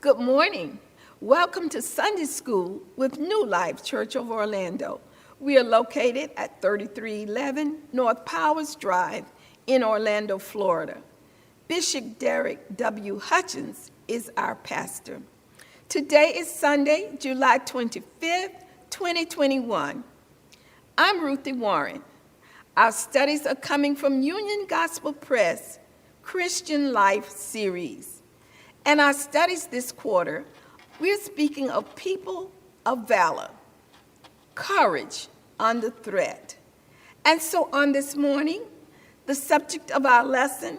Good morning. Welcome to Sunday School with New Life Church of Orlando. We are located at 3311 North Powers Drive in Orlando, Florida. Bishop Derek W. Hutchins is our pastor. Today is Sunday, July 25th, 2021. I'm Ruthie Warren. Our studies are coming from Union Gospel Press Christian Life series. And our studies this quarter, we're speaking of people of valor, courage under threat. And so on this morning, the subject of our lesson,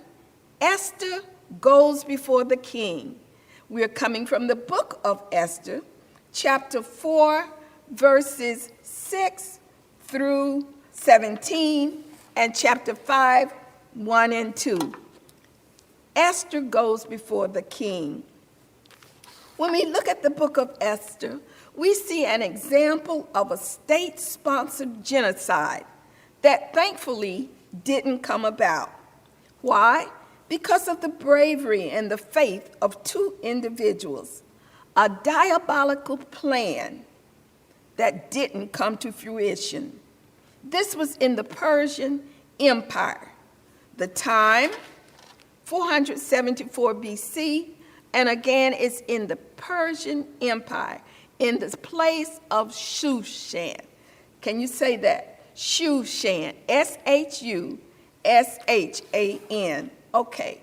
Esther goes before the king. We're coming from the book of Esther, chapter 4, verses 6 through 17, and chapter 5, 1 and 2. Esther goes before the king. When we look at the book of Esther, we see an example of a state-sponsored genocide that thankfully didn't come about. Why? Because of the bravery and the faith of two individuals, a diabolical plan that didn't come to fruition. This was in the Persian Empire. The time, 474 BC, and again it's in the Persian Empire, in the place of Shushan. Can you say that? Shushan, S-H-U-S-H-A-N. Okay,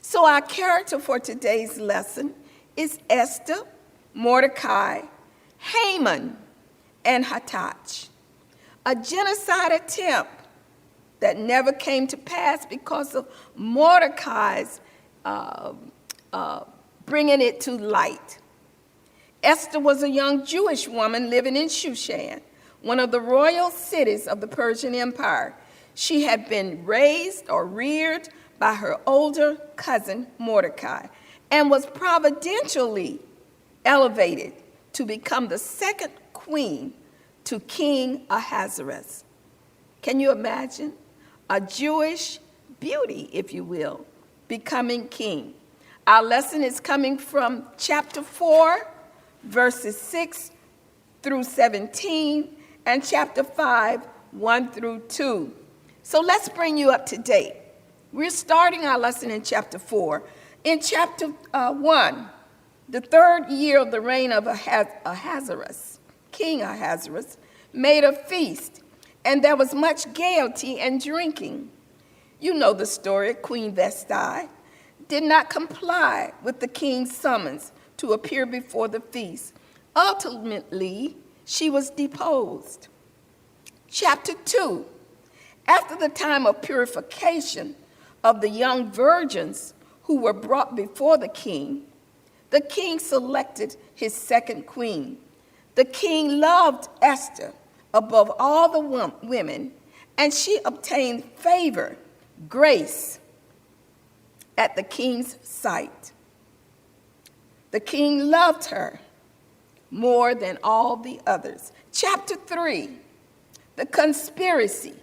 so our character for today's lesson is Esther, Mordecai, Haman, and Hathach. A genocide attempt that never came to pass because of Mordecai's bringing it to light. Esther was a young Jewish woman living in Shushan, one of the royal cities of the Persian Empire. She had been raised or reared by her older cousin Mordecai and was providentially elevated to become the second queen to King Ahasuerus. Can you imagine? A Jewish beauty, if you will, becoming king. Our lesson is coming from chapter 4, verses 6 through 17, and chapter 5, 1 through 2. So let's bring you up to date. We're starting our lesson in chapter 4. In chapter 1, the third year of the reign of Ahasuerus, King Ahasuerus, made a feast, and there was much gaiety and drinking. You know the story. Queen Vashti did not comply with the king's summons to appear before the feast. Ultimately, she was deposed. Chapter 2, after the time of purification of the young virgins who were brought before the king selected his second queen. The king loved Esther above all the women, and she obtained favor, grace at the king's sight. The king loved her more than all the others. Chapter 3, the conspiracy.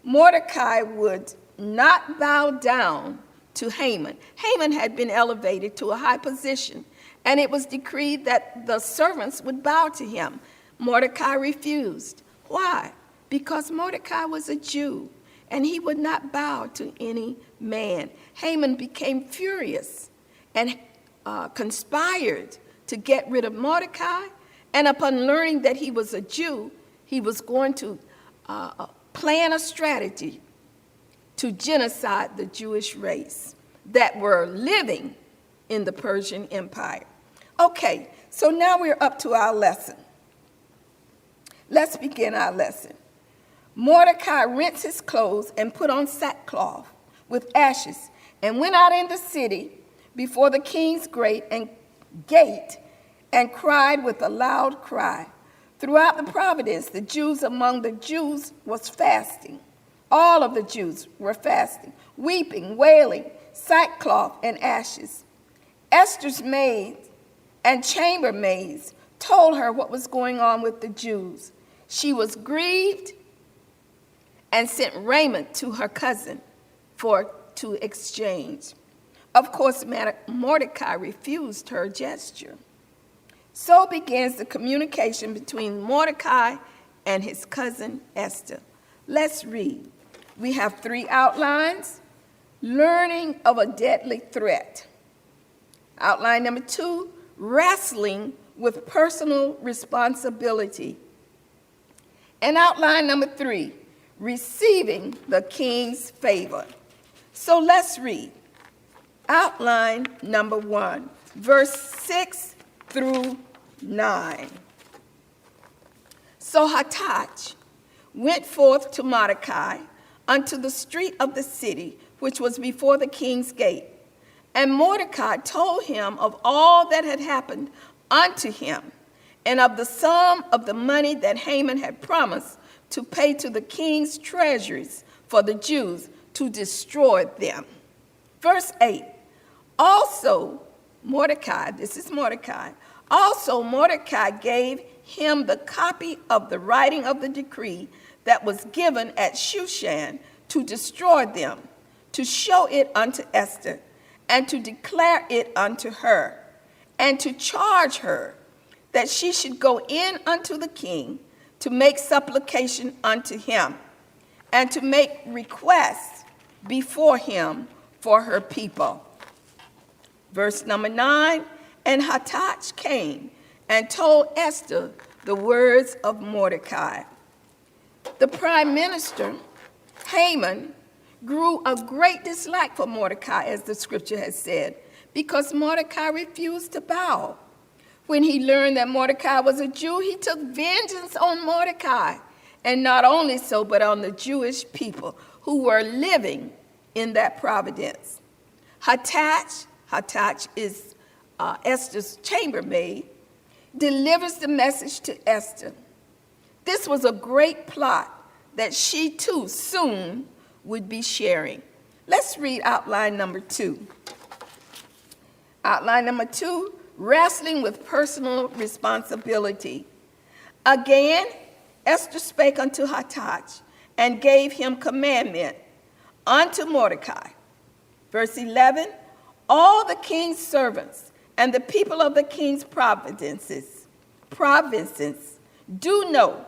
Mordecai would not bow down to Haman. Haman had been elevated to a high position, and it was decreed that the servants would bow to him. Mordecai refused. Why? Because Mordecai was a Jew, and he would not bow to any man. Haman became furious and conspired to get rid of Mordecai, and upon learning that he was a Jew, he was going to plan a strategy to genocide the Jewish race that were living in the Persian Empire. Okay, so now we're up to our lesson. Let's begin our lesson. Mordecai rinsed his clothes and put on sackcloth with ashes and went out in the city before the king's gate and cried with a loud cry. Throughout the province, the Jews among the Jews was fasting. All of the Jews were fasting, weeping, wailing, sackcloth and ashes. Esther's maids and chambermaids told her what was going on with the Jews. She was grieved and sent raiment to her cousin to exchange. Of course, Mordecai refused her gesture. So begins the communication between Mordecai and his cousin Esther. Let's read. We have 3 outlines. Learning of a deadly threat. Outline number 2, wrestling with personal responsibility. And outline number 3, receiving the king's favor. So let's read. Outline number 1, verse 6 through 9. So Hathach went forth to Mordecai unto the street of the city, which was before the king's gate. And Mordecai told him of all that had happened unto him, and of the sum of the money that Haman had promised to pay to the king's treasuries for the Jews to destroy them. Verse 8, also Mordecai, this is Mordecai, also Mordecai gave him the copy of the writing of the decree that was given at Shushan to destroy them, to show it unto Esther, and to declare it unto her, and to charge her that she should go in unto the king to make supplication unto him, and to make requests before him for her people. Verse number 9, and Hathach came and told Esther the words of Mordecai. The prime minister, Haman, grew a great dislike for Mordecai, as the scripture has said, because Mordecai refused to bow. When he learned that Mordecai was a Jew, he took vengeance on Mordecai, and not only so, but on the Jewish people who were living in that province. Hathach is Esther's chambermaid, delivers the message to Esther. This was a great plot that she too soon would be sharing. Let's read outline number 2. Outline number 2, wrestling with personal responsibility. Again, Esther spake unto Hathach and gave him commandment unto Mordecai. Verse 11, all the king's servants and the people of the king's provinces do know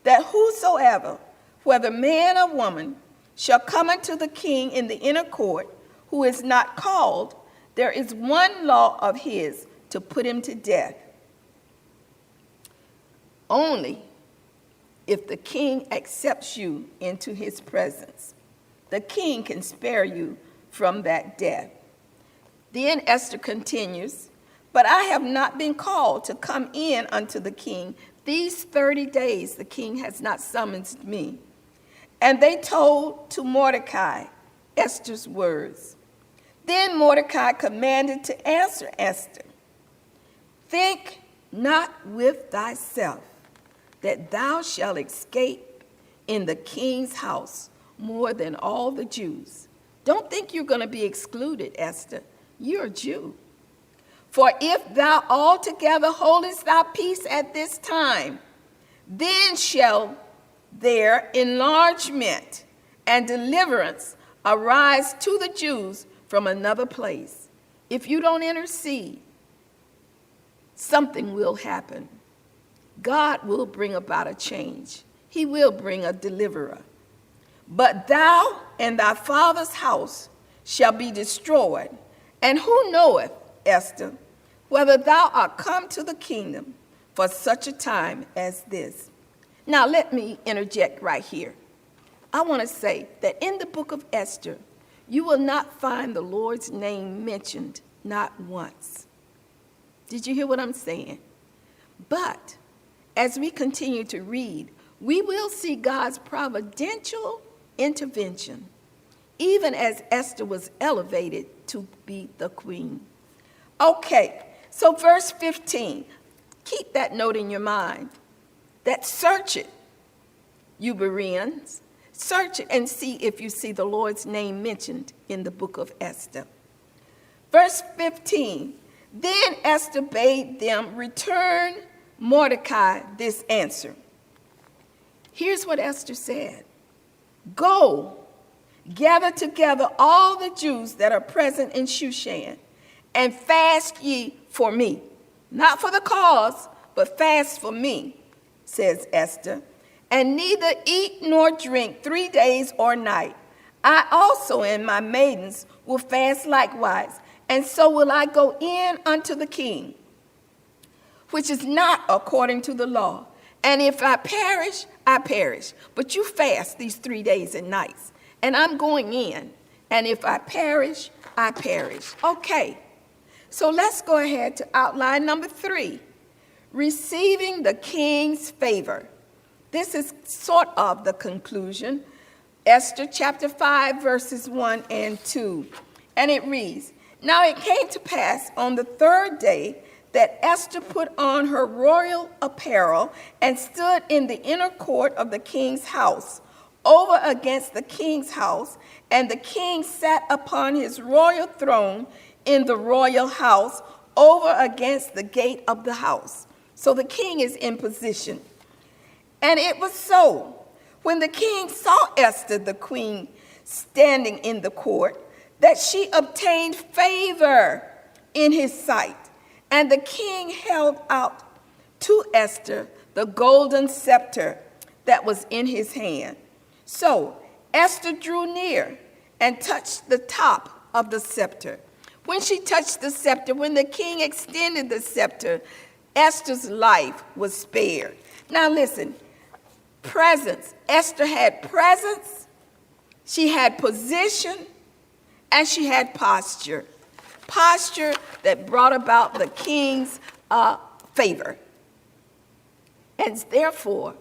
that whosoever, whether man or woman, shall come unto the king in the inner court, who is not called, there is one law of his, to put him to death. Only if the king accepts you into his presence, the king can spare you from that death. Then Esther continues, but I have not been called to come in unto the king. These 30 days the king has not summoned me. And they told to Mordecai Esther's words. Then Mordecai commanded to answer Esther, think not with thyself that thou shalt escape in the king's house more than all the Jews. Don't think you're going to be excluded, Esther. You're a Jew. For if thou altogether holdest thy peace at this time, then shall there enlargement and deliverance arise to the Jews from another place. If you don't intercede, something will happen. God will bring about a change. He will bring a deliverer. But thou and thy father's house shall be destroyed. And who knoweth, Esther, whether thou art come to the kingdom for such a time as this? Now let me interject right here. I want to say that in the book of Esther, you will not find the Lord's name mentioned, not once. Did you hear what I'm saying? But as we continue to read, we will see God's providential intervention, even as Esther was elevated to be the queen. Okay, so verse 15, keep that note in your mind, that search it, you Bereans, search it and see if you see the Lord's name mentioned in the book of Esther. Verse 15, then Esther bade them return Mordecai this answer. Here's what Esther said. Go, Gather together all the Jews that are present in Shushan, and fast ye for me. Not for the cause, but fast for me, says Esther. And neither eat nor drink 3 days or night. I also and my maidens will fast likewise, and so will I go in unto the king, which is not according to the law. And if I perish, I perish. But you fast these 3 days and nights, and I'm going in. And if I perish, I perish. Okay, so let's go ahead to outline number 3, receiving the king's favor. This is sort of the conclusion. Esther chapter 5, verses 1 and 2. And it reads, Now it came to pass on the 3rd day that Esther put on her royal apparel and stood in the inner court of the king's house, over against the king's house, and the king sat upon his royal throne in the royal house, over against the gate of the house. So the king is in position. And it was so, when the king saw Esther, the queen, standing in the court, that she obtained favor in his sight. And the king held out to Esther the golden scepter that was in his hand. So Esther drew near and touched the top of the scepter. When she touched the scepter, when the king extended the scepter, Esther's life was spared. Now listen, presence. Esther had presence, she had position, and she had posture. Posture that brought about the king's favor. And therefore,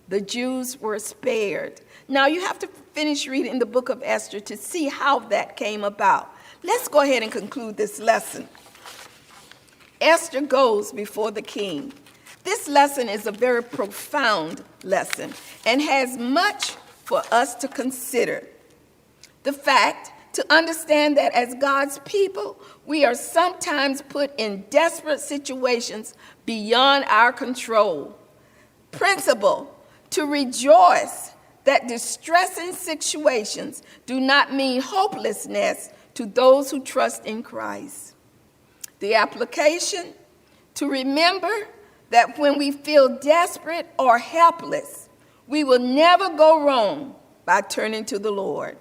the Jews were spared. Now, you have to finish reading the book of Esther to see how that came about. Let's go ahead and conclude this lesson. Esther goes before the king. This lesson is a very profound lesson and has much for us to consider. The fact to understand that as God's people, we are sometimes put in desperate situations beyond our control. Principle, to rejoice that distressing situations do not mean hopelessness to those who trust in Christ. The application, to remember that when we feel desperate or helpless, we will never go wrong by turning to the Lord.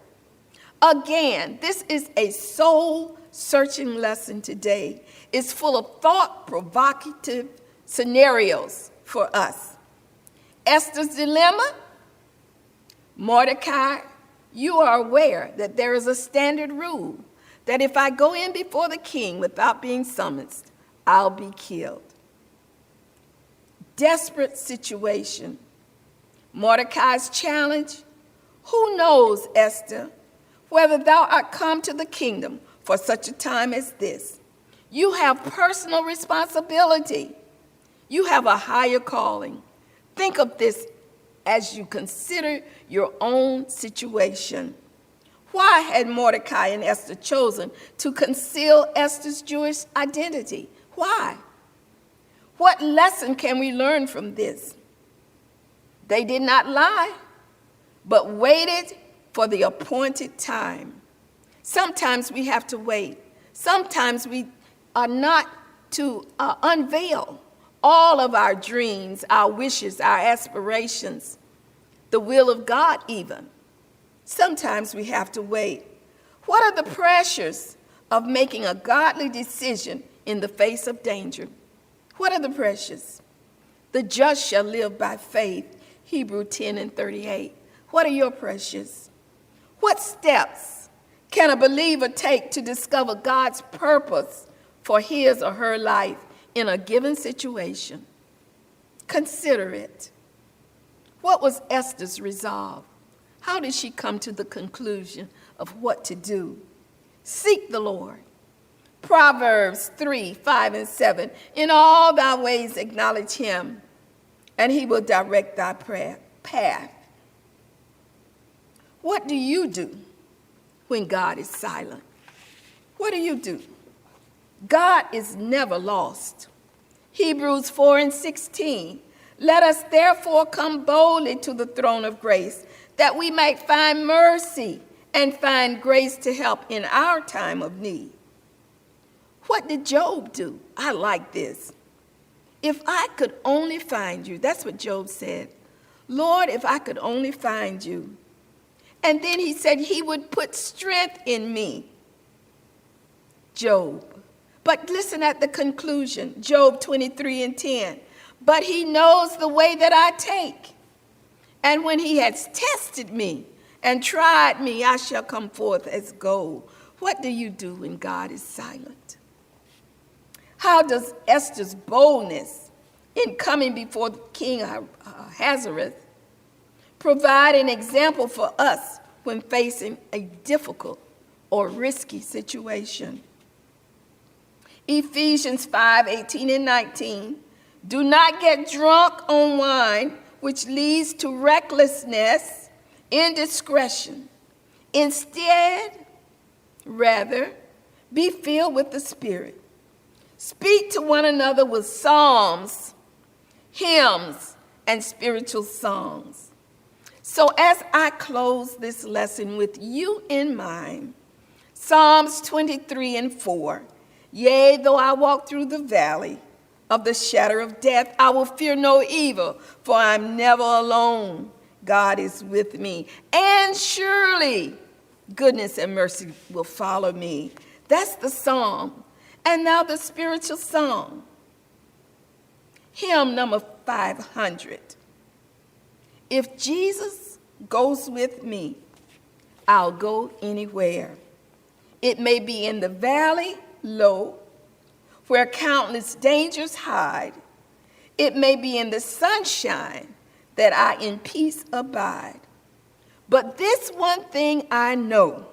Again, this is a soul-searching lesson today. It's full of thought-provocative scenarios for us. Esther's dilemma, Mordecai, you are aware that there is a standard rule that if I go in before the king without being summoned, I'll be killed. Desperate situation. Mordecai's challenge, who knows, Esther, whether thou art come to the kingdom for such a time as this. You have personal responsibility. You have a higher calling. Think of this as you consider your own situation. Why had Mordecai and Esther chosen to conceal Esther's Jewish identity? Why? What lesson can we learn from this? They did not lie, but waited for the appointed time. Sometimes we have to wait. Sometimes we are not to unveil all of our dreams, our wishes, our aspirations, the will of God even. Sometimes we have to wait. What are the pressures of making a godly decision in the face of danger? What are the pressures? The just shall live by faith, Hebrews 10:38. What are your pressures? What steps can a believer take to discover God's purpose for his or her life in a given situation? Consider it. What was Esther's resolve? How did she come to the conclusion of what to do? Seek the Lord. Proverbs 3:5-7. In all thy ways acknowledge him, and he will direct thy path. What do you do when God is silent? What do you do? God is never lost. Hebrews 4:16. Let us therefore come boldly to the throne of grace, that we might find mercy and find grace to help in our time of need. What did Job do? I like this. If I could only find you, that's what Job said. Lord, if I could only find you. And then he said he would put strength in me. Job. But listen at the conclusion, Job 23:10. But he knows the way that I take. And when he has tested me and tried me, I shall come forth as gold. What do you do when God is silent? How does Esther's boldness in coming before King Ahasuerus provide an example for us when facing a difficult or risky situation? Ephesians 5:18 and 19. Do not get drunk on wine, which leads to recklessness, indiscretion. Instead, rather, be filled with the Spirit. Speak to one another with psalms, hymns, and spiritual songs. So as I close this lesson with you in mind, Psalms 23:4, yea, though I walk through the valley of the shadow of death, I will fear no evil, for I'm never alone. God is with me, and surely goodness and mercy will follow me. That's the psalm. And now the spiritual song. Hymn number 500. If Jesus goes with me, I'll go anywhere. It may be in the valley low, where countless dangers hide. It may be in the sunshine that I in peace abide. But this one thing I know,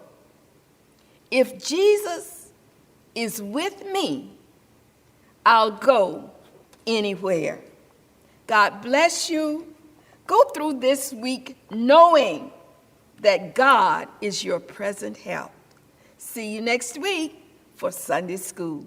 if Jesus is with me, I'll go anywhere. God bless you. Go through this week knowing that God is your present help. See you next week for Sunday school.